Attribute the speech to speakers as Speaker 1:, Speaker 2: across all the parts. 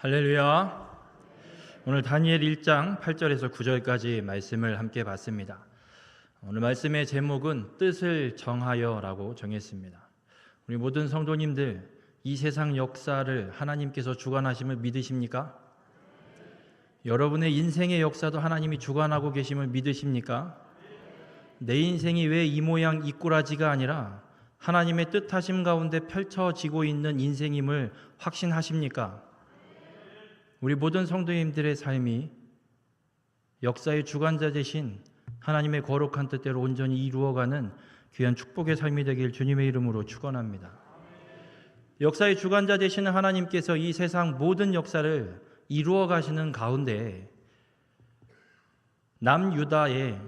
Speaker 1: 할렐루야. 오늘 다니엘 1장 8절에서 9절까지 말씀을 함께 봤습니다. 오늘 말씀의 제목은 뜻을 정하여라고 정했습니다. 우리 모든 성도님들, 이 세상 역사를 하나님께서 주관하심을 믿으십니까? 여러분의 인생의 역사도 하나님이 주관하고 계심을 믿으십니까? 내 인생이 왜 이 모양 이 꾸라지가 아니라 하나님의 뜻하심 가운데 펼쳐지고 있는 인생임을 확신하십니까? 우리 모든 성도님들의 삶이 역사의 주관자 되신 하나님의 거룩한 뜻대로 온전히 이루어가는 귀한 축복의 삶이 되길 주님의 이름으로 축원합니다. 역사의 주관자 되시는 하나님께서 이 세상 모든 역사를 이루어 가시는 가운데 남유다의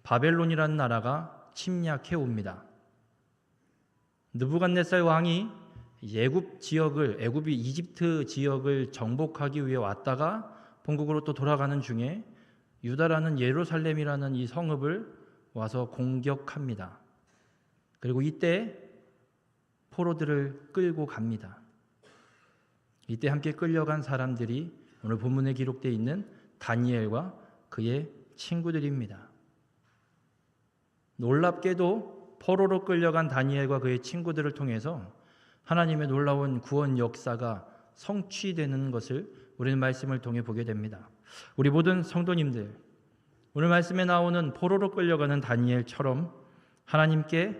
Speaker 1: 바벨론이라는 나라가 침략해 옵니다. 느부갓네살 왕이 애굽이 이집트 지역을 정복하기 위해 왔다가 본국으로 또 돌아가는 중에 유다라는 예루살렘이라는 이 성읍을 와서 공격합니다. 그리고 이때 포로들을 끌고 갑니다. 이때 함께 끌려간 사람들이 오늘 본문에 기록되어 있는 다니엘과 그의 친구들입니다. 놀랍게도 포로로 끌려간 다니엘과 그의 친구들을 통해서 하나님의 놀라운 구원 역사가 성취되는 것을 우리는 말씀을 통해 보게 됩니다. 우리 모든 성도님들, 오늘 말씀에 나오는 포로로 끌려가는 다니엘처럼 하나님께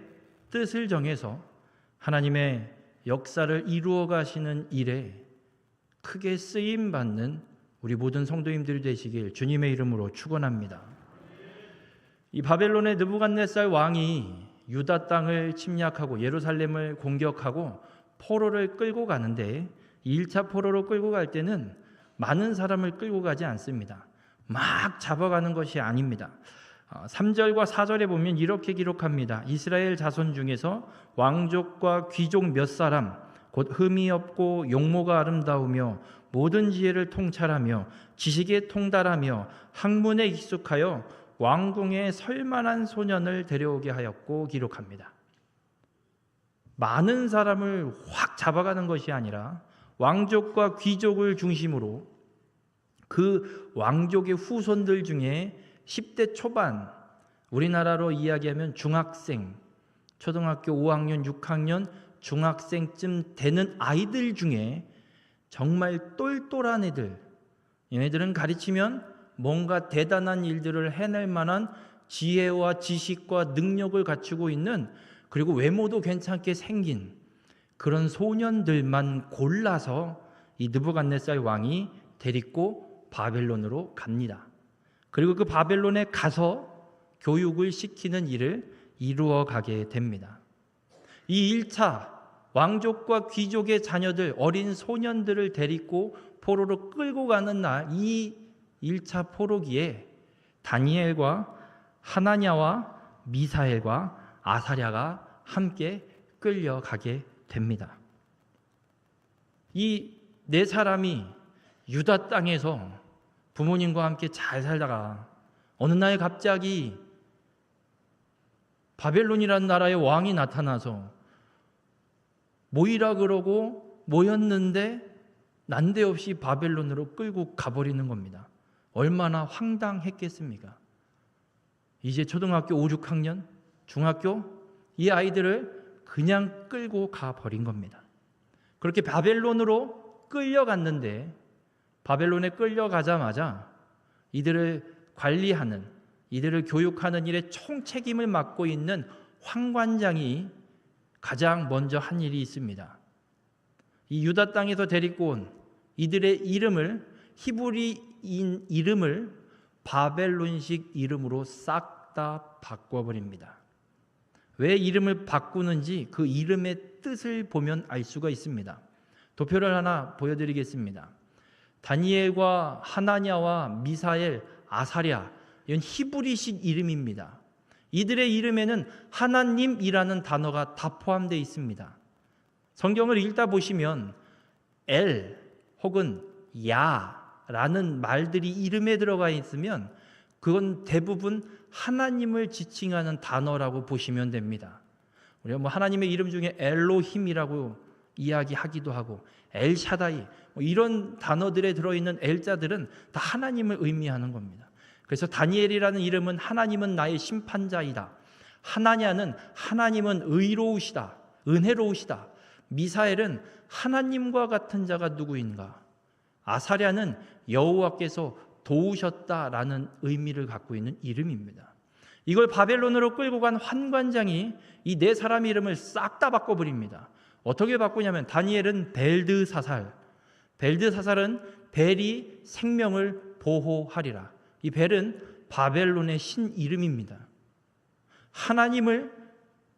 Speaker 1: 뜻을 정해서 하나님의 역사를 이루어 가시는 일에 크게 쓰임 받는 우리 모든 성도님들이 되시길 주님의 이름으로 축원합니다. 이 바벨론의 느부갓네살 왕이 유다 땅을 침략하고 예루살렘을 공격하고 포로를 끌고 가는데 1차 포로로 끌고 갈 때는 많은 사람을 끌고 가지 않습니다. 막 잡아가는 것이 아닙니다. 3절과 4절에 보면 이렇게 기록합니다. 이스라엘 자손 중에서 왕족과 귀족 몇 사람, 곧 흠이 없고 용모가 아름다우며 모든 지혜를 통찰하며 지식에 통달하며 학문에 익숙하여 왕궁에 설만한 소년을 데려오게 하였고 기록합니다. 많은 사람을 확 잡아가는 것이 아니라 왕족과 귀족을 중심으로 그 왕족의 후손들 중에 10대 초반, 우리나라로 이야기하면 중학생, 초등학교 5학년, 6학년, 중학생쯤 되는 아이들 중에 정말 똘똘한 애들, 얘네들은 가르치면 뭔가 대단한 일들을 해낼 만한 지혜와 지식과 능력을 갖추고 있는, 그리고 외모도 괜찮게 생긴 그런 소년들만 골라서 이 느부갓네살 왕이 데리고 바벨론으로 갑니다. 그리고 그 바벨론에 가서 교육을 시키는 일을 이루어 가게 됩니다. 이 1차 왕족과 귀족의 자녀들, 어린 소년들을 데리고 포로로 끌고 가는 날, 이 1차 포로기에 다니엘과 하나냐와 미사엘과 아사랴가 함께 끌려가게 됩니다. 이 네 사람이 유다 땅에서 부모님과 함께 잘 살다가 어느 날 갑자기 바벨론이라는 나라의 왕이 나타나서 모이라 그러고 모였는데 난데없이 바벨론으로 끌고 가버리는 겁니다. 얼마나 황당했겠습니까? 이제 초등학교 5, 6학년, 중학교 이 아이들을 그냥 끌고 가버린 겁니다. 그렇게 바벨론으로 끌려갔는데 바벨론에 끌려가자마자 이들을 관리하는, 이들을 교육하는 일에 총책임을 맡고 있는 황관장이 가장 먼저 한 일이 있습니다. 이 유다 땅에서 데리고 온 이들의 이름을, 히브리인 이름을 바벨론식 이름으로 싹 다 바꿔버립니다. 왜 이름을 바꾸는지 그 이름의 뜻을 보면 알 수가 있습니다. 도표를 하나 보여드리겠습니다. 다니엘과 하나냐와 미사엘, 아사랴, 이건 히브리식 이름입니다. 이들의 이름에는 하나님이라는 단어가 다 포함되어 있습니다. 성경을 읽다 보시면 엘 혹은 야라는 말들이 이름에 들어가 있으면 그건 대부분 하나님을 지칭하는 단어라고 보시면 됩니다. 우리가 하나님의 이름 중에 엘로힘이라고 이야기하기도 하고 엘샤다이 이런 단어들에 들어있는 엘자들은 다 하나님을 의미하는 겁니다. 그래서 다니엘이라는 이름은 하나님은 나의 심판자이다. 하나냐는 하나님은 의로우시다. 은혜로우시다. 미사엘은 하나님과 같은 자가 누구인가. 아사랴는 여호와께서 도우셨다라는 의미를 갖고 있는 이름입니다. 이걸 바벨론으로 끌고 간 환관장이 이 네 사람 이름을 싹 다 바꿔버립니다. 어떻게 바꾸냐면 다니엘은 벨드사살. 벨드사살은 벨이 생명을 보호하리라. 이 벨은 바벨론의 신 이름입니다. 하나님을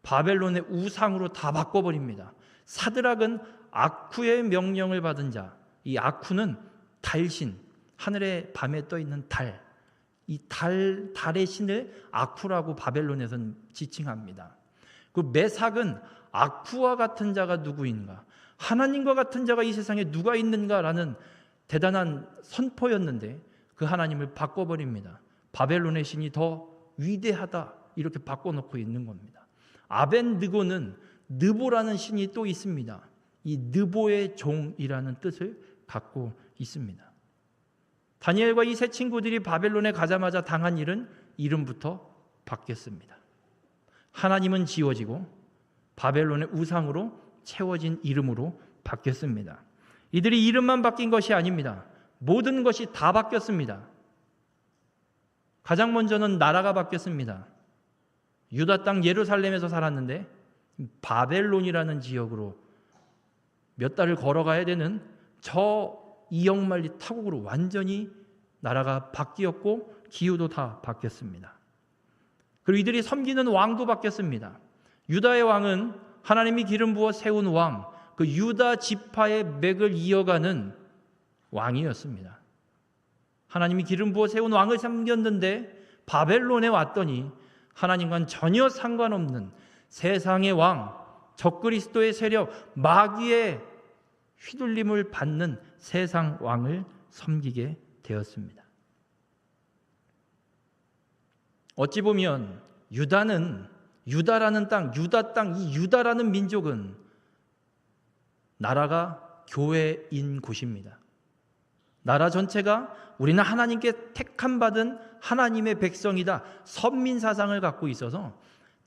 Speaker 1: 바벨론의 우상으로 다 바꿔버립니다. 사드락은 아쿠의 명령을 받은 자. 이 아쿠는 달신, 하늘에 밤에 떠 있는 달. 이 달의 신을 아쿠라고 바벨론에서는 지칭합니다. 그 메삭은 아쿠와 같은 자가 누구인가? 하나님과 같은 자가 이 세상에 누가 있는가라는 대단한 선포였는데 그 하나님을 바꿔버립니다. 바벨론의 신이 더 위대하다 이렇게 바꿔놓고 있는 겁니다. 아벤느고는 느보라는 신이 또 있습니다. 이 느보의 종이라는 뜻을 갖고 있습니다. 다니엘과 이 세 친구들이 바벨론에 가자마자 당한 일은 이름부터 바뀌었습니다. 하나님은 지워지고 바벨론의 우상으로 채워진 이름으로 바뀌었습니다. 이들이 이름만 바뀐 것이 아닙니다. 모든 것이 다 바뀌었습니다. 가장 먼저는 나라가 바뀌었습니다. 유다 땅 예루살렘에서 살았는데 바벨론이라는 지역으로 몇 달을 걸어가야 되는 저 이역만리 타국으로 완전히 나라가 바뀌었고 기후도 다 바뀌었습니다. 그리고 이들이 섬기는 왕도 바뀌었습니다. 유다의 왕은 하나님이 기름 부어 세운 왕, 그 유다 지파의 맥을 이어가는 왕이었습니다. 하나님이 기름 부어 세운 왕을 섬겼는데 바벨론에 왔더니 하나님과는 전혀 상관없는 세상의 왕, 적그리스도의 세력, 마귀의 휘둘림을 받는 세상 왕을 섬기게 되었습니다. 어찌 보면 유다라는 땅, 유다 땅, 이 유다라는 민족은 나라가 교회인 곳입니다. 나라 전체가 우리는 하나님께 택함 받은 하나님의 백성이다. 선민 사상을 갖고 있어서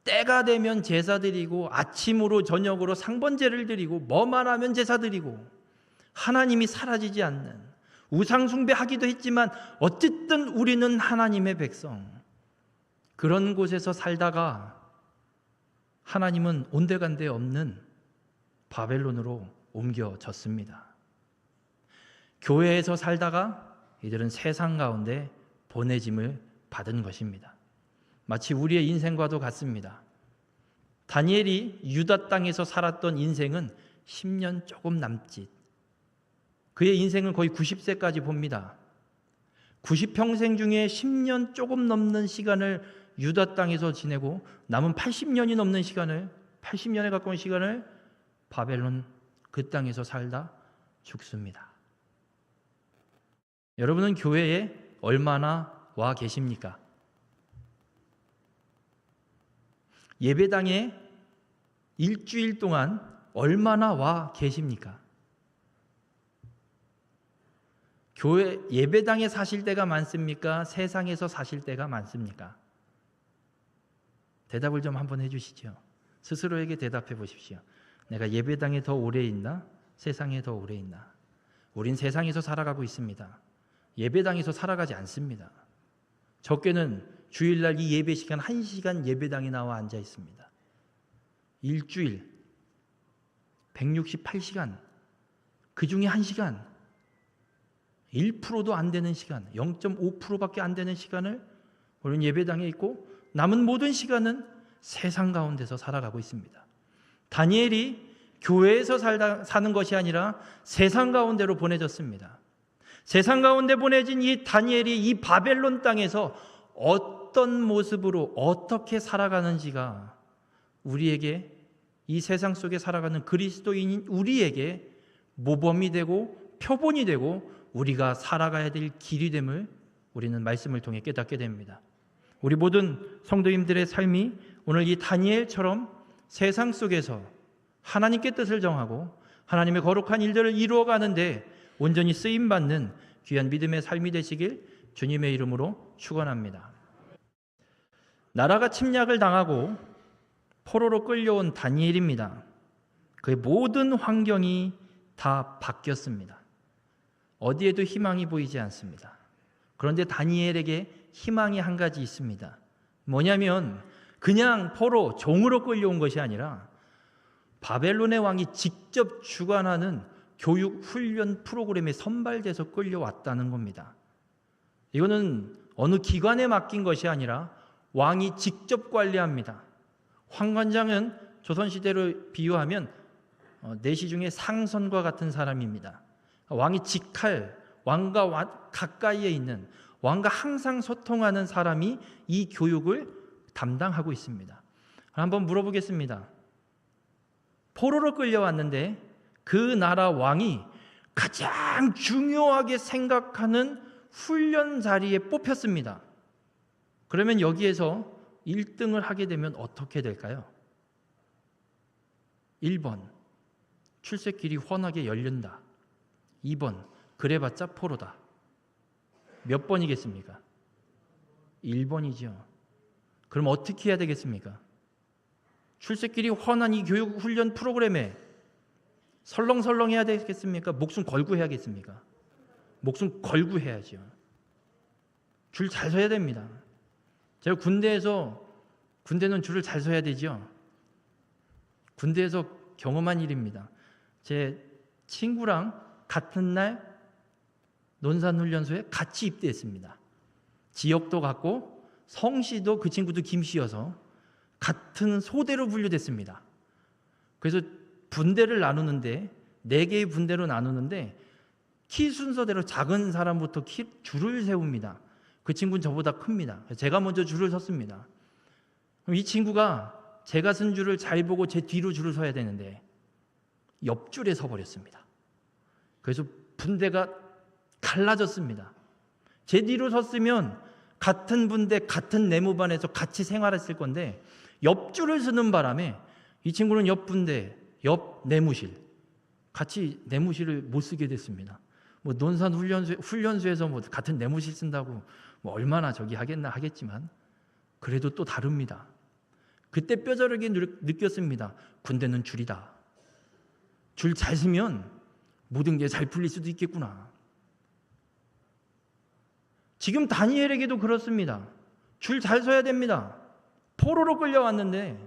Speaker 1: 때가 되면 제사 드리고 아침으로 저녁으로 상번제를 드리고 뭐만 하면 제사 드리고 하나님이 사라지지 않는 우상 숭배하기도 했지만 어쨌든 우리는 하나님의 백성. 그런 곳에서 살다가 하나님은 온데간데 없는 바벨론으로 옮겨졌습니다. 교회에서 살다가 이들은 세상 가운데 보내짐을 받은 것입니다. 마치 우리의 인생과도 같습니다. 다니엘이 유다 땅에서 살았던 인생은 10년 조금 남짓. 그의 인생은 거의 90세까지 봅니다. 90평생 중에 10년 조금 넘는 시간을 유다 땅에서 지내고 남은 80년이 넘는 시간을 80년에 가까운 시간을 바벨론 그 땅에서 살다 죽습니다. 여러분은 교회에 얼마나 와 계십니까? 예배당에 일주일 동안 얼마나 와 계십니까? 교회 예배당에 사실 때가 많습니까? 세상에서 사실 때가 많습니까? 대답을 좀 한번 해주시죠. 스스로에게 대답해 보십시오. 내가 예배당에 더 오래 있나? 세상에 더 오래 있나? 우린 세상에서 살아가고 있습니다. 예배당에서 살아가지 않습니다. 적게는 주일날 이 예배 시간 1시간 예배당에 나와 앉아 있습니다. 일주일 168시간 그 중에 1시간 1%도 안 되는 시간 0.5%밖에 안 되는 시간을 우리는 예배당에 있고 남은 모든 시간은 세상 가운데서 살아가고 있습니다. 다니엘이 교회에서 사는 것이 아니라 세상 가운데로 보내졌습니다. 세상 가운데 보내진 이 다니엘이 이 바벨론 땅에서 어떤 모습으로 어떻게 살아가는지가 우리에게 이 세상 속에 살아가는 그리스도인인 우리에게 모범이 되고 표본이 되고 우리가 살아가야 될 길이 됨을 우리는 말씀을 통해 깨닫게 됩니다. 우리 모든 성도님들의 삶이 오늘 이 다니엘처럼 세상 속에서 하나님께 뜻을 정하고 하나님의 거룩한 일들을 이루어가는데 온전히 쓰임받는 귀한 믿음의 삶이 되시길 주님의 이름으로 축원합니다. 나라가 침략을 당하고 포로로 끌려온 다니엘입니다. 그의 모든 환경이 다 바뀌었습니다. 어디에도 희망이 보이지 않습니다. 그런데 다니엘에게 희망이 한 가지 있습니다. 뭐냐면 그냥 포로 종으로 끌려온 것이 아니라 바벨론의 왕이 직접 주관하는 교육 훈련 프로그램에 선발돼서 끌려왔다는 겁니다. 이거는 어느 기관에 맡긴 것이 아니라 왕이 직접 관리합니다. 황관장은 조선시대로 비유하면 내시 중에 상선과 같은 사람입니다. 왕이 직할, 왕과 가까이에 있는, 왕과 항상 소통하는 사람이 이 교육을 담당하고 있습니다. 한번 물어보겠습니다. 포로로 끌려왔는데 그 나라 왕이 가장 중요하게 생각하는 훈련 자리에 뽑혔습니다. 그러면 여기에서 1등을 하게 되면 어떻게 될까요? 1번, 출세길이 훤하게 열린다. 2번, 그래봤자 포로다. 몇 번이겠습니까? 1번이죠. 그럼 어떻게 해야 되겠습니까? 출세길이 훤한 이 교육 훈련 프로그램에 설렁설렁 해야 되겠습니까? 목숨 걸고 해야겠습니까? 목숨 걸고 해야죠. 줄 잘 서야 됩니다. 제가 군대는 줄을 잘 서야 되죠. 군대에서 경험한 일입니다. 제 친구랑 같은 날 논산훈련소에 같이 입대했습니다. 지역도 같고 성씨도 그 친구도 김씨여서 같은 소대로 분류됐습니다. 그래서 분대를 나누는데 4개의 분대로 나누는데 키 순서대로 작은 사람부터 줄을 세웁니다. 그 친구는 저보다 큽니다. 제가 먼저 줄을 섰습니다. 그럼 이 친구가 제가 쓴 줄을 잘 보고 제 뒤로 줄을 서야 되는데 옆줄에 서버렸습니다. 그래서 분대가 갈라졌습니다. 제 뒤로 섰으면 같은 분대, 같은 내무반에서 같이 생활했을 건데 옆줄을 서는 바람에 이 친구는 옆 분대, 옆 내무실, 같이 내무실을 못 쓰게 됐습니다. 뭐 논산 훈련소에서 뭐 같은 내무실 쓴다고 뭐 얼마나 저기 하겠지만 그래도 또 다릅니다. 그때 뼈저리게 느꼈습니다. 군대는 줄이다. 줄 잘 서면 모든 게 잘 풀릴 수도 있겠구나. 지금 다니엘에게도 그렇습니다. 줄 잘 서야 됩니다. 포로로 끌려왔는데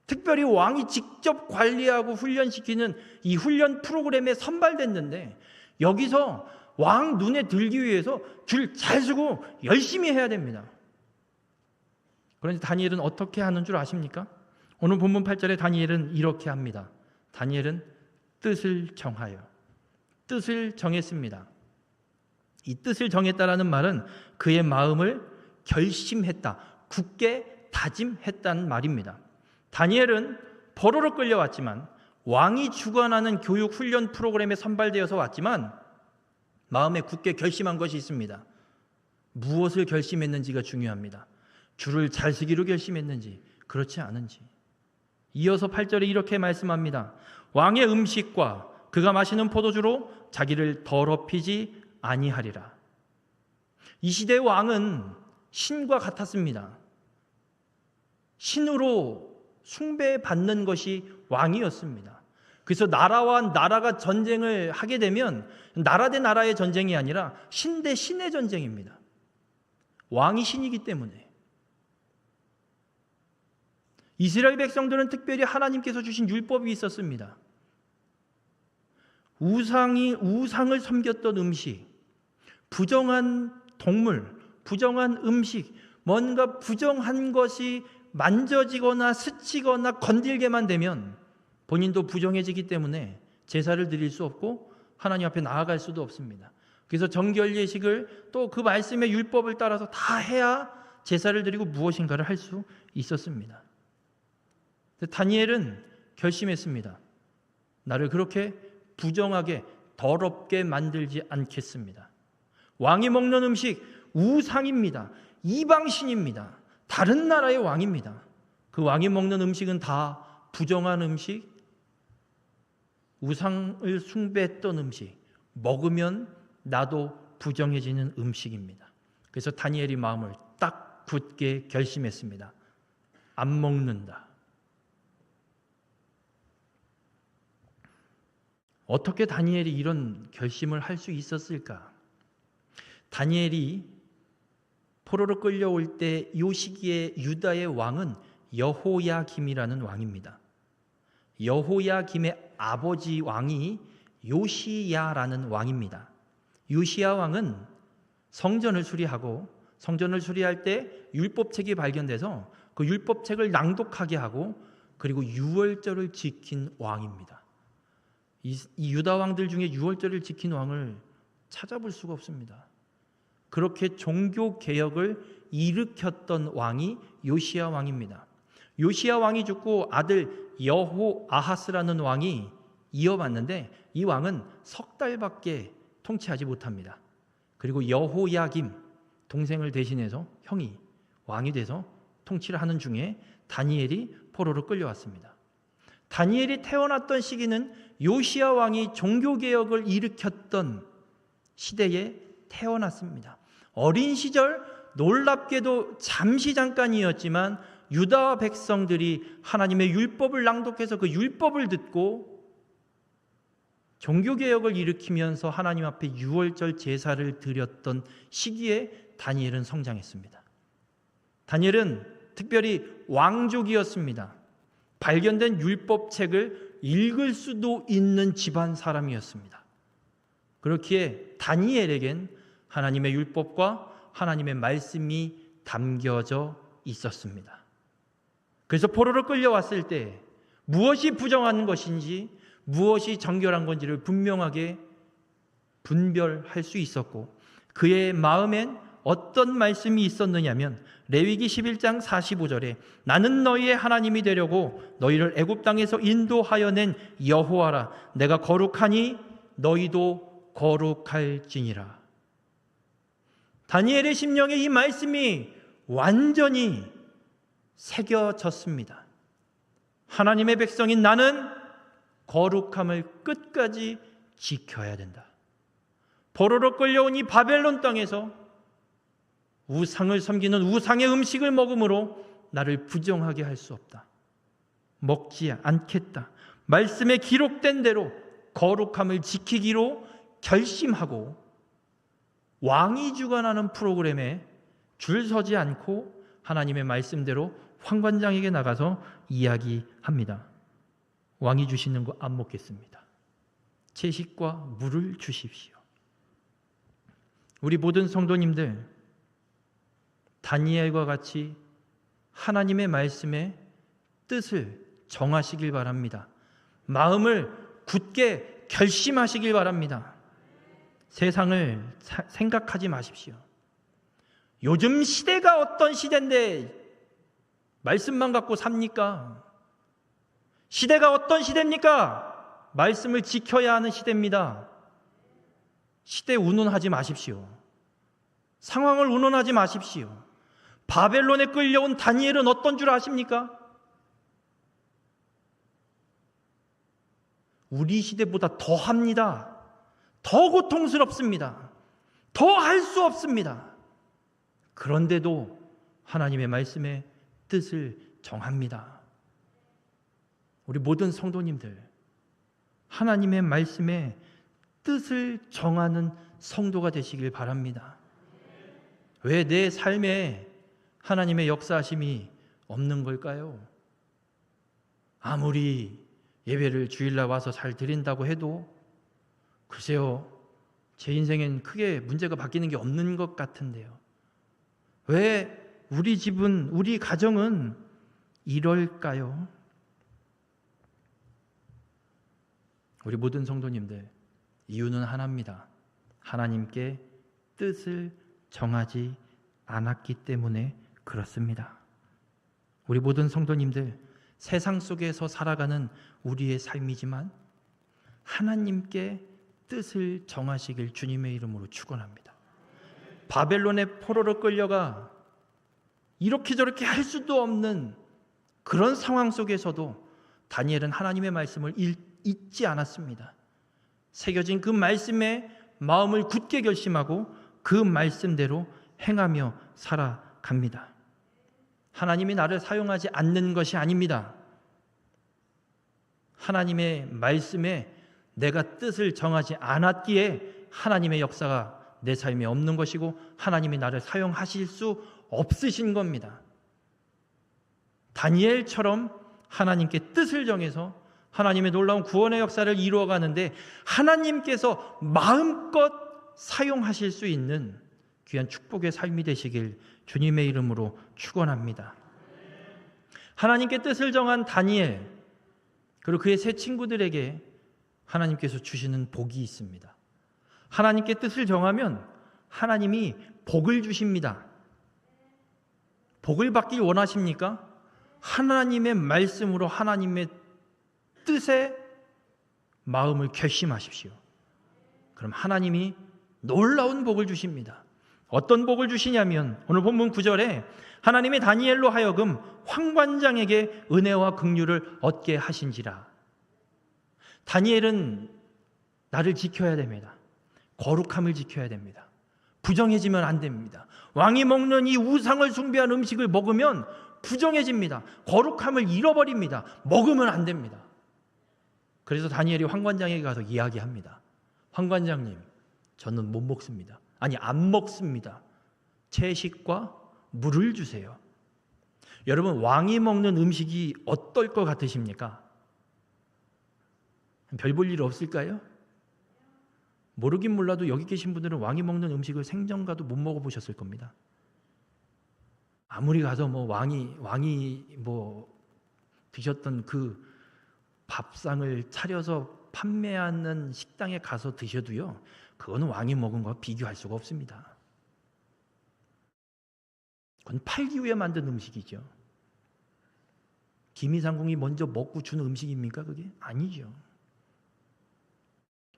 Speaker 1: 특별히 왕이 직접 관리하고 훈련시키는 이 훈련 프로그램에 선발됐는데 여기서 왕 눈에 들기 위해서 줄 잘 서고 열심히 해야 됩니다. 그런데 다니엘은 어떻게 하는 줄 아십니까? 오늘 본문 8절에 다니엘은 이렇게 합니다. 다니엘은 뜻을 정하여 뜻을 정했습니다. 이 뜻을 정했다라는 말은 그의 마음을 결심했다, 굳게 다짐했다는 말입니다. 다니엘은 포로로 끌려왔지만 왕이 주관하는 교육 훈련 프로그램에 선발되어서 왔지만 마음에 굳게 결심한 것이 있습니다. 무엇을 결심했는지가 중요합니다. 줄을 잘 서기로 결심했는지 그렇지 않은지. 이어서 8절에 이렇게 말씀합니다. 왕의 음식과 그가 마시는 포도주로 자기를 더럽히지 아니하리라. 이 시대의 왕은 신과 같았습니다. 신으로 숭배받는 것이 왕이었습니다. 그래서 나라와 나라가 전쟁을 하게 되면 나라 대 나라의 전쟁이 아니라 신 대 신의 전쟁입니다. 왕이 신이기 때문에. 이스라엘 백성들은 특별히 하나님께서 주신 율법이 있었습니다. 우상을 섬겼던 음식, 부정한 동물, 부정한 음식, 뭔가 부정한 것이 만져지거나 스치거나 건들게만 되면 본인도 부정해지기 때문에 제사를 드릴 수 없고 하나님 앞에 나아갈 수도 없습니다. 그래서 정결 예식을 또 그 말씀의 율법을 따라서 다 해야 제사를 드리고 무엇인가를 할 수 있었습니다. 다니엘은 결심했습니다. 나를 그렇게 부정하게 더럽게 만들지 않겠습니다. 왕이 먹는 음식 우상입니다. 이방신입니다. 다른 나라의 왕입니다. 그 왕이 먹는 음식은 다 부정한 음식, 우상을 숭배했던 음식, 먹으면 나도 부정해지는 음식입니다. 그래서 다니엘이 마음을 딱 굳게 결심했습니다. 안 먹는다. 어떻게 다니엘이 이런 결심을 할 수 있었을까? 다니엘이 포로로 끌려올 때 이 시기에 유다의 왕은 여호야김이라는 왕입니다. 여호야김의 아버지 왕이 요시야라는 왕입니다. 요시야 왕은 성전을 수리하고 성전을 수리할 때 율법책이 발견돼서 그 율법책을 낭독하게 하고 그리고 유월절을 지킨 왕입니다. 이 유다 왕들 중에 유월절을 지킨 왕을 찾아볼 수가 없습니다. 그렇게 종교 개혁을 일으켰던 왕이 요시야 왕입니다. 요시야 왕이 죽고 아들 여호아하스라는 왕이 이어받는데 이 왕은 석 달밖에 통치하지 못합니다. 그리고 여호야김 동생을 대신해서 형이 왕이 돼서 통치를 하는 중에 다니엘이 포로로 끌려왔습니다. 다니엘이 태어났던 시기는 요시야 왕이 종교개혁을 일으켰던 시대에 태어났습니다. 어린 시절 놀랍게도 잠시 잠깐이었지만 유다 백성들이 하나님의 율법을 낭독해서 그 율법을 듣고 종교개혁을 일으키면서 하나님 앞에 유월절 제사를 드렸던 시기에 다니엘은 성장했습니다. 다니엘은 특별히 왕족이었습니다. 발견된 율법책을 읽을 수도 있는 집안 사람이었습니다. 그렇기에 다니엘에겐 하나님의 율법과 하나님의 말씀이 담겨져 있었습니다. 그래서 포로로 끌려왔을 때 무엇이 부정한 것인지 무엇이 정결한 건지를 분명하게 분별할 수 있었고 그의 마음엔 어떤 말씀이 있었느냐면 레위기 11장 45절에 나는 너희의 하나님이 되려고 너희를 애굽 땅에서 인도하여 낸 여호와라 내가 거룩하니 너희도 거룩할지니라. 다니엘의 심령에 이 말씀이 완전히 새겨졌습니다. 하나님의 백성인 나는 거룩함을 끝까지 지켜야 된다. 포로로 끌려온 이 바벨론 땅에서 우상을 섬기는 우상의 음식을 먹음으로 나를 부정하게 할 수 없다. 먹지 않겠다. 말씀에 기록된 대로 거룩함을 지키기로 결심하고 왕이 주관하는 프로그램에 줄 서지 않고 하나님의 말씀대로 황관장에게 나가서 이야기합니다. 왕이 주시는 거 안 먹겠습니다. 채식과 물을 주십시오. 우리 모든 성도님들 다니엘과 같이 하나님의 말씀의 뜻을 정하시길 바랍니다. 마음을 굳게 결심하시길 바랍니다. 세상을 생각하지 마십시오. 요즘 시대가 어떤 시대인데 말씀만 갖고 삽니까? 시대가 어떤 시대입니까? 말씀을 지켜야 하는 시대입니다. 시대 운운하지 마십시오. 상황을 운운하지 마십시오. 바벨론에 끌려온 다니엘은 어떤 줄 아십니까? 우리 시대보다 더 합니다. 더 고통스럽습니다. 더 할 수 없습니다. 그런데도 하나님의 말씀의 뜻을 정합니다. 우리 모든 성도님들 하나님의 말씀의 뜻을 정하는 성도가 되시길 바랍니다. 왜 내 삶에 하나님의 역사하심이 없는 걸까요? 아무리 예배를 주일날 와서 잘 드린다고 해도 글쎄요, 제 인생엔 크게 문제가 바뀌는 게 없는 것 같은데요. 왜 우리 집은, 우리 가정은 이럴까요? 우리 모든 성도님들, 이유는 하나입니다. 하나님께 뜻을 정하지 않았기 때문에 그렇습니다. 우리 모든 성도님들, 세상 속에서 살아가는 우리의 삶이지만 하나님께 뜻을 정하시길 주님의 이름으로 축원합니다. 바벨론의 포로로 끌려가 이렇게 저렇게 할 수도 없는 그런 상황 속에서도 다니엘은 하나님의 말씀을 잊지 않았습니다. 새겨진 그 말씀에 마음을 굳게 결심하고 그 말씀대로 행하며 살아갑니다. 하나님이 나를 사용하지 않는 것이 아닙니다. 하나님의 말씀에 내가 뜻을 정하지 않았기에 하나님의 역사가 내 삶에 없는 것이고 하나님이 나를 사용하실 수 없으신 겁니다. 다니엘처럼 하나님께 뜻을 정해서 하나님의 놀라운 구원의 역사를 이루어가는데 하나님께서 마음껏 사용하실 수 있는 귀한 축복의 삶이 되시길 주님의 이름으로 축원합니다. 하나님께 뜻을 정한 다니엘 그리고 그의 세 친구들에게 하나님께서 주시는 복이 있습니다. 하나님께 뜻을 정하면 하나님이 복을 주십니다. 복을 받길 원하십니까? 하나님의 말씀으로 하나님의 뜻에 마음을 결심하십시오. 그럼 하나님이 놀라운 복을 주십니다. 어떤 복을 주시냐면 오늘 본문 9절에 하나님이 다니엘로 하여금 황관장에게 은혜와 긍휼을 얻게 하신지라. 다니엘은 나를 지켜야 됩니다. 거룩함을 지켜야 됩니다. 부정해지면 안 됩니다. 왕이 먹는 이 우상을 숭배한 음식을 먹으면 부정해집니다. 거룩함을 잃어버립니다. 먹으면 안 됩니다. 그래서 다니엘이 황관장에게 가서 이야기합니다. 황관장님, 저는 못 먹습니다. 아니, 안 먹습니다. 채식과 물을 주세요. 여러분, 왕이 먹는 음식이 어떨 것 같으십니까? 별 볼 일 없을까요? 모르긴 몰라도 여기 계신 분들은 왕이 먹는 음식을 생전가도 못 먹어보셨을 겁니다. 아무리 가서 왕이 드셨던 그 밥상을 차려서 판매하는 식당에 가서 드셔도요, 그거는 왕이 먹은 거와 비교할 수가 없습니다. 그건 팔기 위해 만든 음식이죠. 기미상궁이 먼저 먹고 준 음식입니까? 그게 아니죠.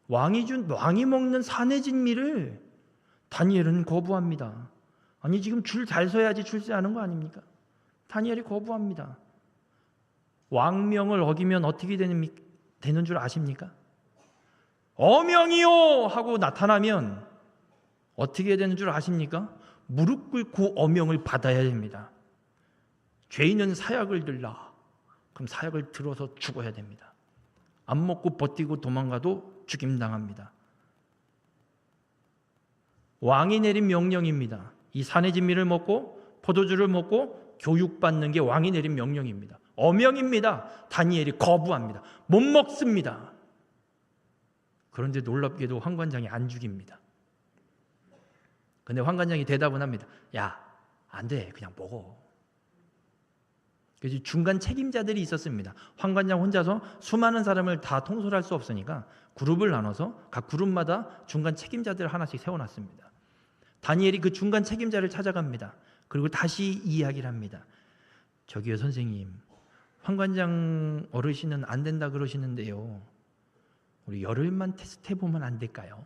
Speaker 1: 왕이 먹는 산해진미를 다니엘은 거부합니다. 아니, 지금 줄 잘 서야지 출세하는 거 아닙니까? 다니엘이 거부합니다. 왕명을 어기면 어떻게 되는 줄 아십니까? 어명이요! 하고 나타나면 어떻게 되는 줄 아십니까? 무릎 꿇고 어명을 받아야 됩니다. 죄인은 사약을 들라. 그럼 사약을 들어서 죽어야 됩니다. 안 먹고 버티고 도망가도 죽임당합니다. 왕이 내린 명령입니다. 이 산해진미를 먹고 포도주를 먹고 교육받는 게 왕이 내린 명령입니다. 어명입니다. 다니엘이 거부합니다. 못 먹습니다. 그런데 놀랍게도 황관장이 안 죽입니다. 근데 황관장이 대답은 합니다. 야, 안 돼. 그냥 먹어. 그래서 중간 책임자들이 있었습니다. 황관장 혼자서 수많은 사람을 다 통솔할 수 없으니까 그룹을 나눠서 각 그룹마다 중간 책임자들을 하나씩 세워놨습니다. 다니엘이 그 중간 책임자를 찾아갑니다. 그리고 다시 이야기를 합니다. 저기요 선생님, 황관장 어르신은 안 된다 그러시는데요. 우리 열흘만 테스트 해보면 안 될까요?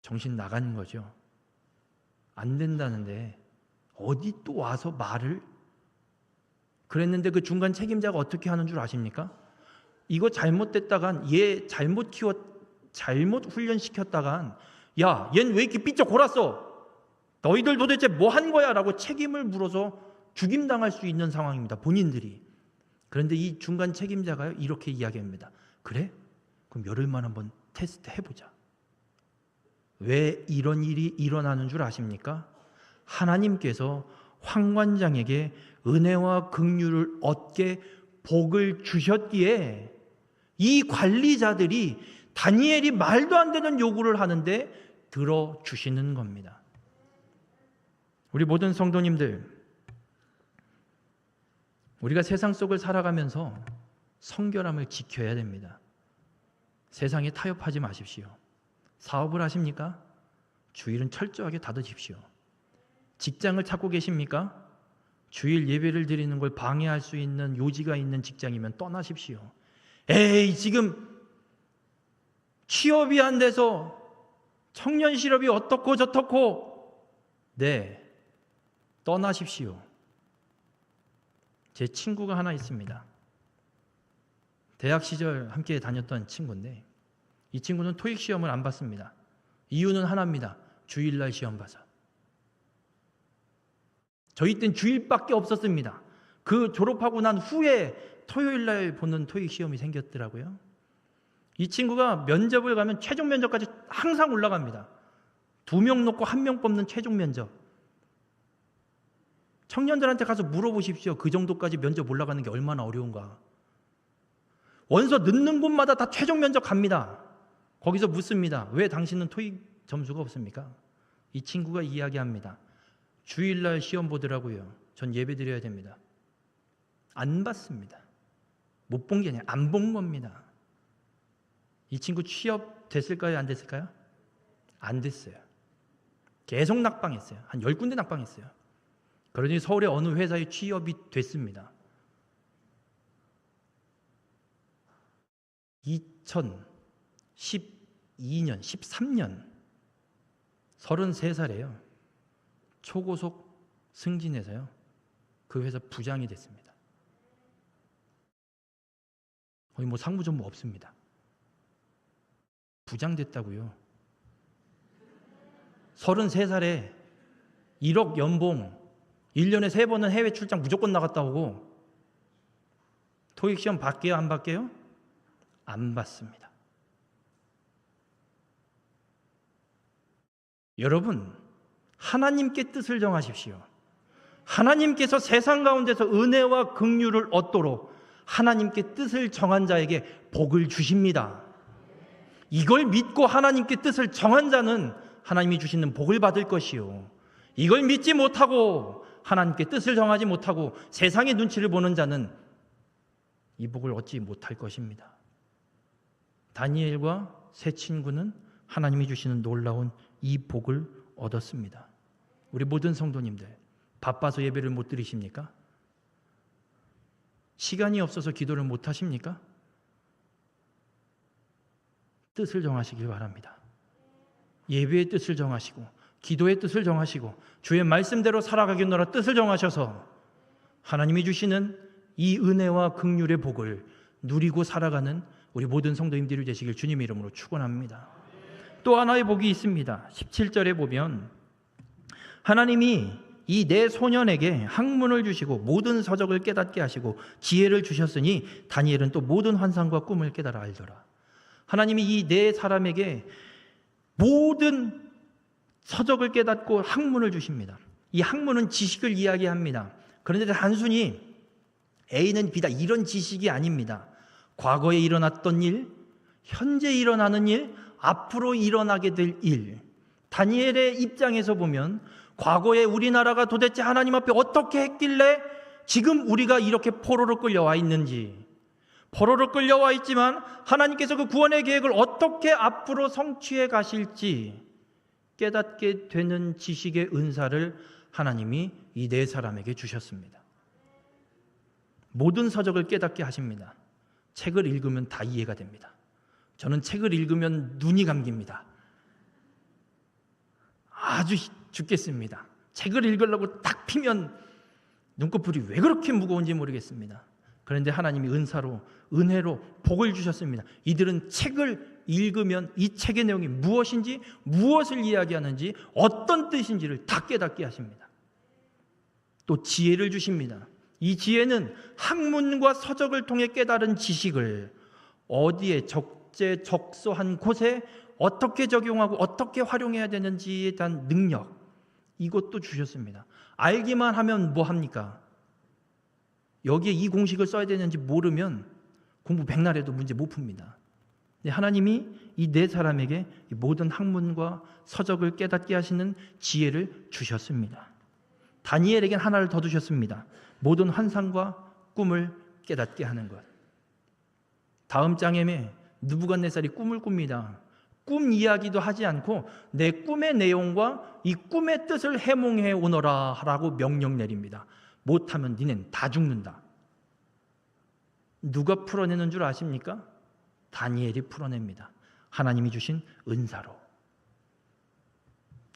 Speaker 1: 정신 나가는 거죠. 안 된다는데 어디 또 와서 말을? 그랬는데 그 중간 책임자가 어떻게 하는 줄 아십니까? 이거 잘못됐다간 얘 잘못 훈련시켰다간 야, 얜 왜 이렇게 삐쩍 골았어? 너희들 도대체 뭐 한 거야? 라고 책임을 물어서 죽임당할 수 있는 상황입니다. 본인들이. 그런데 이 중간 책임자가 이렇게 이야기합니다. 그래? 그럼 열흘만 한번 테스트 해보자. 왜 이런 일이 일어나는 줄 아십니까? 하나님께서 황관장에게 은혜와 긍휼을 얻게 복을 주셨기에 이 관리자들이 다니엘이 말도 안 되는 요구를 하는데 들어주시는 겁니다. 우리 모든 성도님들, 우리가 세상 속을 살아가면서 성결함을 지켜야 됩니다. 세상에 타협하지 마십시오. 사업을 하십니까? 주일은 철저하게 닫으십시오. 직장을 찾고 계십니까? 주일 예배를 드리는 걸 방해할 수 있는 요지가 있는 직장이면 떠나십시오. 에이, 지금 취업이 안 돼서 청년 실업이 어떻고 저떻고. 네, 떠나십시오. 제 친구가 하나 있습니다. 대학 시절 함께 다녔던 친구인데 이 친구는 토익 시험을 안 봤습니다. 이유는 하나입니다. 주일날 시험 봐서. 저희 땐 주일밖에 없었습니다. 그 졸업하고 난 후에 토요일날 보는 토익 시험이 생겼더라고요. 이 친구가 면접을 가면 최종 면접까지 항상 올라갑니다. 2명 놓고 1명 뽑는 최종 면접. 청년들한테 가서 물어보십시오. 그 정도까지 면접 올라가는 게 얼마나 어려운가. 원서 넣는 곳마다 다 최종 면접 갑니다. 거기서 묻습니다. 왜 당신은 토익 점수가 없습니까? 이 친구가 이야기합니다. 주일날 시험 보더라고요. 전 예배 드려야 됩니다. 안 봤습니다. 못 본 게 아니라 안 본 겁니다. 이 친구 취업 됐을까요? 안 됐을까요? 안 됐어요. 계속 낙방했어요. 한 10군데 낙방했어요. 그러니 서울의 어느 회사에 취업이 됐습니다. 2012년, 13년 33살이에요. 초고속 승진해서요. 그 회사 부장이 됐습니다. 거의 뭐 상무전무 없습니다. 부장 됐다고요. 33살에 1억 연봉, 1년에 3번은 해외 출장 무조건 나갔다 오고 토익 시험 받게요? 안 받게요? 안 받습니다. 여러분, 하나님께 뜻을 정하십시오. 하나님께서 세상 가운데서 은혜와 긍휼을 얻도록 하나님께 뜻을 정한 자에게 복을 주십니다. 이걸 믿고 하나님께 뜻을 정한 자는 하나님이 주시는 복을 받을 것이요. 이걸 믿지 못하고 하나님께 뜻을 정하지 못하고 세상의 눈치를 보는 자는 이 복을 얻지 못할 것입니다. 다니엘과 세 친구는 하나님이 주시는 놀라운 이 복을 얻었습니다. 우리 모든 성도님들, 바빠서 예배를 못 드리십니까? 시간이 없어서 기도를 못 하십니까? 뜻을 정하시길 바랍니다. 예배의 뜻을 정하시고 기도의 뜻을 정하시고 주의 말씀대로 살아가겠노라 뜻을 정하셔서 하나님이 주시는 이 은혜와 긍휼의 복을 누리고 살아가는 우리 모든 성도님들이 되시길 주님의 이름으로 축원합니다. 또 하나의 복이 있습니다. 17절에 보면 하나님이 이 네 소년에게 학문을 주시고 모든 서적을 깨닫게 하시고 지혜를 주셨으니 다니엘은 또 모든 환상과 꿈을 깨달아 알더라. 하나님이 이 네 사람에게 모든 서적을 깨닫고 학문을 주십니다. 이 학문은 지식을 이야기합니다. 그런데 단순히 A는 B다 이런 지식이 아닙니다. 과거에 일어났던 일, 현재 일어나는 일, 앞으로 일어나게 될 일. 다니엘의 입장에서 보면 과거에 우리나라가 도대체 하나님 앞에 어떻게 했길래 지금 우리가 이렇게 포로로 끌려와 있는지, 포로로 끌려와 있지만 하나님께서 그 구원의 계획을 어떻게 앞으로 성취해 가실지 깨닫게 되는 지식의 은사를 하나님이 이 네 사람에게 주셨습니다. 모든 서적을 깨닫게 하십니다. 책을 읽으면 다 이해가 됩니다. 저는 책을 읽으면 눈이 감깁니다. 아주 죽겠습니다. 책을 읽으려고 딱 피면 눈꺼풀이 왜 그렇게 무거운지 모르겠습니다. 그런데 하나님이 은사로, 은혜로 복을 주셨습니다. 이들은 책을 읽으면 이 책의 내용이 무엇인지, 무엇을 이야기하는지, 어떤 뜻인지를 다 깨닫게 하십니다. 또 지혜를 주십니다. 이 지혜는 학문과 서적을 통해 깨달은 지식을 어디에 적재적소한 곳에 어떻게 적용하고 어떻게 활용해야 되는지에 대한 능력, 이것도 주셨습니다. 알기만 하면 뭐 합니까? 여기에 이 공식을 써야 되는지 모르면 공부 백날 해도 문제 못 풉니다. 하나님이 이 네 사람에게 모든 학문과 서적을 깨닫게 하시는 지혜를 주셨습니다. 다니엘에겐 하나를 더 주셨습니다. 모든 환상과 꿈을 깨닫게 하는 것. 다음 장에 느부갓네살이 꿈을 꿉니다. 꿈 이야기도 하지 않고 내 꿈의 내용과 이 꿈의 뜻을 해몽해 오너라 라고 명령 내립니다. 못하면 니넨 다 죽는다. 누가 풀어내는 줄 아십니까? 다니엘이 풀어냅니다. 하나님이 주신 은사로.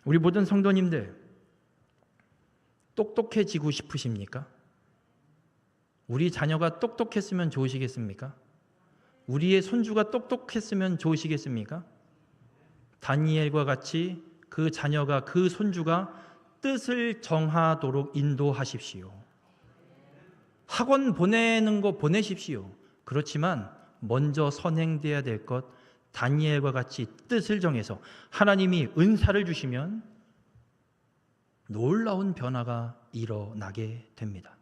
Speaker 1: 우리 모든 성도님들 똑똑해지고 싶으십니까? 우리 자녀가 똑똑했으면 좋으시겠습니까? 우리의 손주가 똑똑했으면 좋으시겠습니까? 다니엘과 같이 그 자녀가, 그 손주가 뜻을 정하도록 인도하십시오. 학원 보내는 거 보내십시오. 그렇지만 먼저 선행돼야 될 것, 다니엘과 같이 뜻을 정해서 하나님이 은사를 주시면 놀라운 변화가 일어나게 됩니다.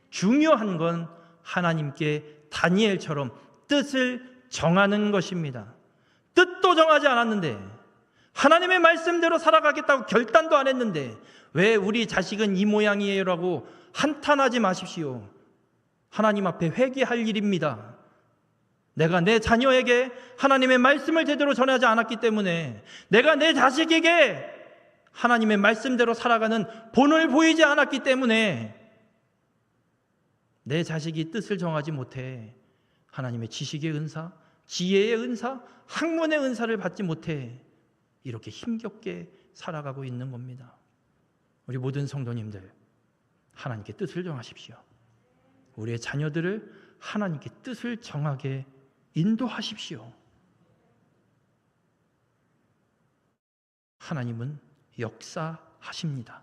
Speaker 1: 중요한 건 하나님께 다니엘처럼 뜻을 정하는 것입니다. 뜻도 정하지 않았는데, 하나님의 말씀대로 살아가겠다고 결단도 안 했는데 왜 우리 자식은 이 모양이에요라고 한탄하지 마십시오. 하나님 앞에 회개할 일입니다. 내가 내 자녀에게 하나님의 말씀을 제대로 전하지 않았기 때문에, 내가 내 자식에게 하나님의 말씀대로 살아가는 본을 보이지 않았기 때문에 내 자식이 뜻을 정하지 못해 하나님의 지식의 은사, 지혜의 은사, 학문의 은사를 받지 못해 이렇게 힘겹게 살아가고 있는 겁니다. 우리 모든 성도님들, 하나님께 뜻을 정하십시오. 우리의 자녀들을 하나님께 뜻을 정하게 인도하십시오. 하나님은 역사하십니다.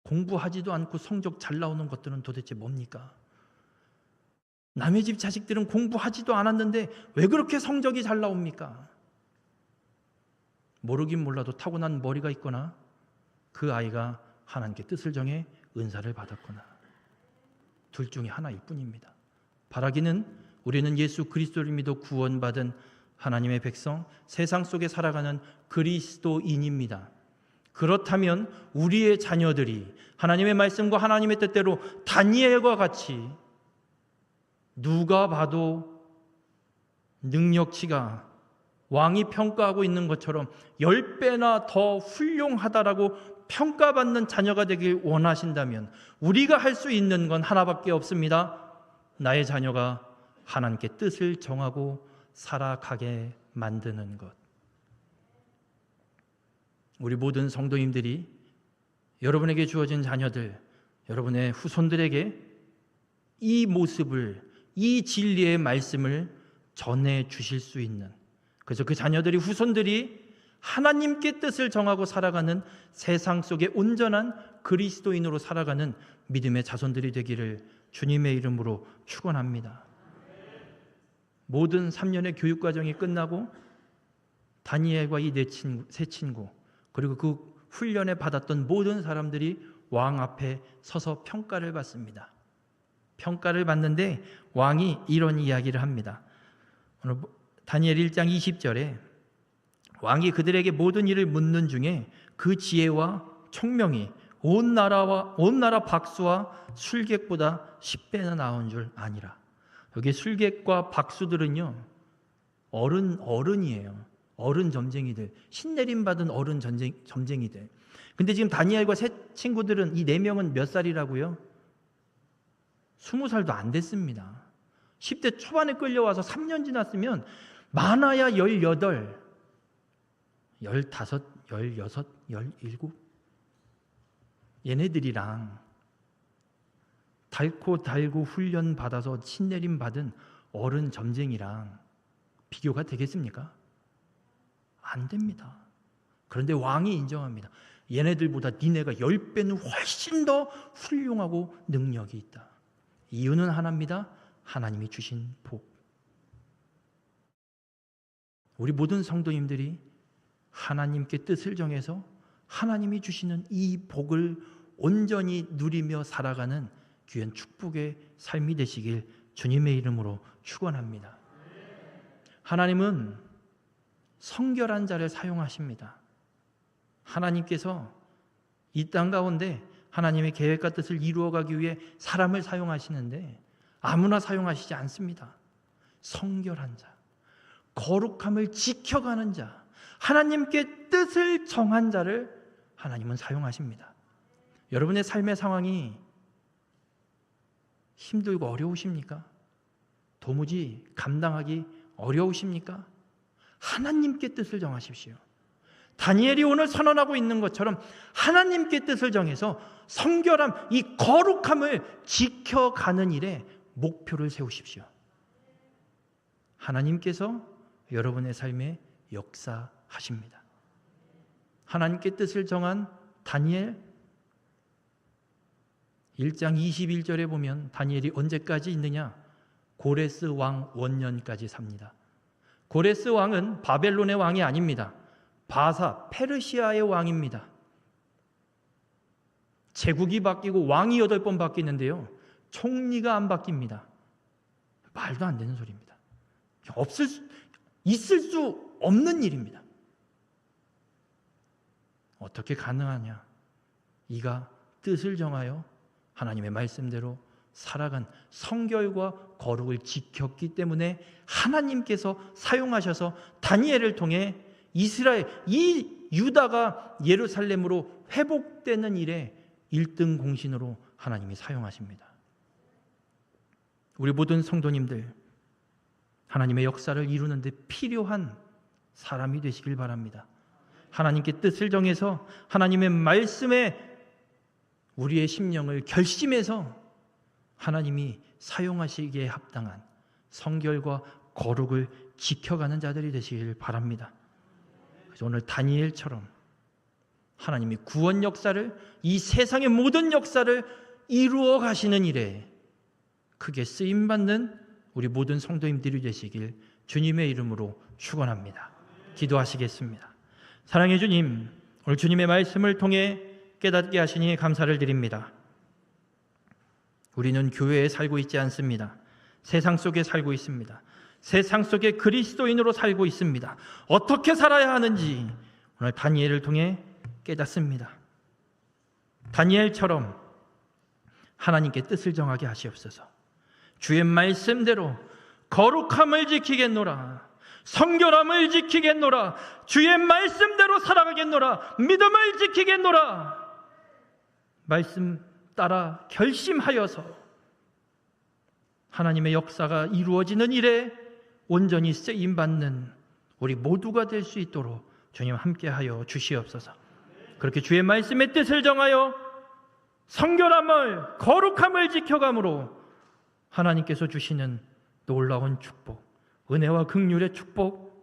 Speaker 1: 공부하지도 않고 성적 잘 나오는 것들은 도대체 뭡니까? 남의 집 자식들은 공부하지도 않았는데 왜 그렇게 성적이 잘 나옵니까? 모르긴 몰라도 타고난 머리가 있거나 그 아이가 하나님께 뜻을 정해 은사를 받았거나, 둘 중에 하나일 뿐입니다. 바라기는 우리는 예수 그리스도를 믿어 구원받은 하나님의 백성, 세상 속에 살아가는 그리스도인입니다. 그렇다면 우리의 자녀들이 하나님의 말씀과 하나님의 뜻대로 다니엘과 같이 누가 봐도 능력치가 왕이 평가하고 있는 것처럼 10배나 더 훌륭하다라고 평가받는 자녀가 되길 원하신다면 우리가 할 수 있는 건 하나밖에 없습니다. 나의 자녀가 하나님께 뜻을 정하고 살아가게 만드는 것. 우리 모든 성도님들이 여러분에게 주어진 자녀들, 여러분의 후손들에게 이 모습을, 이 진리의 말씀을 전해 주실 수 있는, 그래서 그 자녀들이, 후손들이 하나님께 뜻을 정하고 살아가는 세상 속에 온전한 그리스도인으로 살아가는 믿음의 자손들이 되기를 주님의 이름으로 축원합니다. 모든 3년의 교육 과정이 끝나고 다니엘과 이 세 친구, 그리고 그 훈련에 받았던 모든 사람들이 왕 앞에 서서 평가를 받습니다. 평가를 받는데 왕이 이런 이야기를 합니다. 오늘 다니엘 1장 20절에 왕이 그들에게 모든 일을 묻는 중에 그 지혜와 총명이 온 나라 박수와 술객보다 10배나 나온 줄 아니라. 여기 술객과 박수들은요, 어른이에요. 어른 점쟁이들, 신내림 받은 어른 점쟁이들. 근데 지금 다니엘과 세 친구들은, 이 4명은 몇 살이라고요? 20살도 안 됐습니다. 10대 초반에 끌려와서 3년 지났으면 많아야 18, 15, 16, 17. 얘네들이랑 달고 달고 훈련 받아서 신내림 받은 어른 점쟁이랑 비교가 되겠습니까? 안 됩니다. 그런데 왕이 인정합니다. 얘네들보다 니네가 10배는 훨씬 더 훌륭하고 능력이 있다. 이유는 하나입니다. 하나님이 주신 복. 우리 모든 성도님들이 하나님께 뜻을 정해서 하나님이 주시는 이 복을 온전히 누리며 살아가는 귀한 축복의 삶이 되시길 주님의 이름으로 축원합니다. 하나님은 성결한 자를 사용하십니다. 하나님께서 이 땅 가운데 하나님의 계획과 뜻을 이루어가기 위해 사람을 사용하시는데 아무나 사용하시지 않습니다. 성결한 자, 거룩함을 지켜가는 자, 하나님께 뜻을 정한 자를 하나님은 사용하십니다. 여러분의 삶의 상황이 힘들고 어려우십니까? 도무지 감당하기 어려우십니까? 하나님께 뜻을 정하십시오. 다니엘이 오늘 선언하고 있는 것처럼 하나님께 뜻을 정해서 성결함, 이 거룩함을 지켜가는 일에 목표를 세우십시오. 하나님께서 여러분의 삶에 역사하십니다. 하나님께 뜻을 정한 다니엘 1장 21절에 보면 다니엘이 언제까지 있느냐? 고레스 왕 원년까지 삽니다. 고레스 왕은 바벨론의 왕이 아닙니다. 바사, 페르시아의 왕입니다. 제국이 바뀌고 왕이 8번 바뀌는데요, 총리가 안 바뀝니다. 말도 안 되는 소리입니다. 있을 수 없는 일입니다. 어떻게 가능하냐? 이가 뜻을 정하여 하나님의 말씀대로 살아간 성결과 거룩을 지켰기 때문에 하나님께서 사용하셔서 다니엘을 통해 이스라엘, 이 유다가 예루살렘으로 회복되는 일에 1등 공신으로 하나님이 사용하십니다. 우리 모든 성도님들, 하나님의 역사를 이루는 데 필요한 사람이 되시길 바랍니다. 하나님께 뜻을 정해서 하나님의 말씀에 우리의 심령을 결심해서 하나님이 사용하시기에 합당한 성결과 거룩을 지켜가는 자들이 되시길 바랍니다. 그래서 오늘 다니엘처럼 하나님이 구원 역사를, 이 세상의 모든 역사를 이루어 가시는 일에 크게 쓰임받는 우리 모든 성도님들이 되시길 주님의 이름으로 축원합니다. 기도하시겠습니다. 사랑의 주님, 오늘 주님의 말씀을 통해 깨닫게 하시니 감사를 드립니다. 우리는 교회에 살고 있지 않습니다. 세상 속에 살고 있습니다. 세상 속에 그리스도인으로 살고 있습니다. 어떻게 살아야 하는지 오늘 다니엘을 통해 깨닫습니다. 다니엘처럼 하나님께 뜻을 정하게 하시옵소서. 주의 말씀대로 거룩함을 지키겠노라, 성결함을 지키겠노라, 주의 말씀대로 살아가겠노라, 믿음을 지키겠노라, 말씀 따라 결심하여서 하나님의 역사가 이루어지는 일에 온전히 쓰임받는 우리 모두가 될 수 있도록 주님 함께하여 주시옵소서. 그렇게 주의 말씀의 뜻을 정하여 성결함을, 거룩함을 지켜감으로 하나님께서 주시는 놀라운 축복, 은혜와 긍휼의 축복,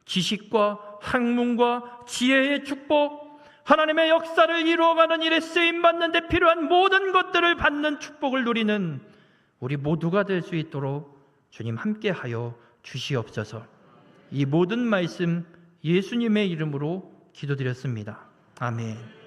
Speaker 1: 지식과 학문과 지혜의 축복, 하나님의 역사를 이루어가는 일에 쓰임받는 데 필요한 모든 것들을 받는 축복을 누리는 우리 모두가 될 수 있도록 주님 함께하여 주시옵소서. 이 모든 말씀 예수님의 이름으로 기도드렸습니다. 아멘.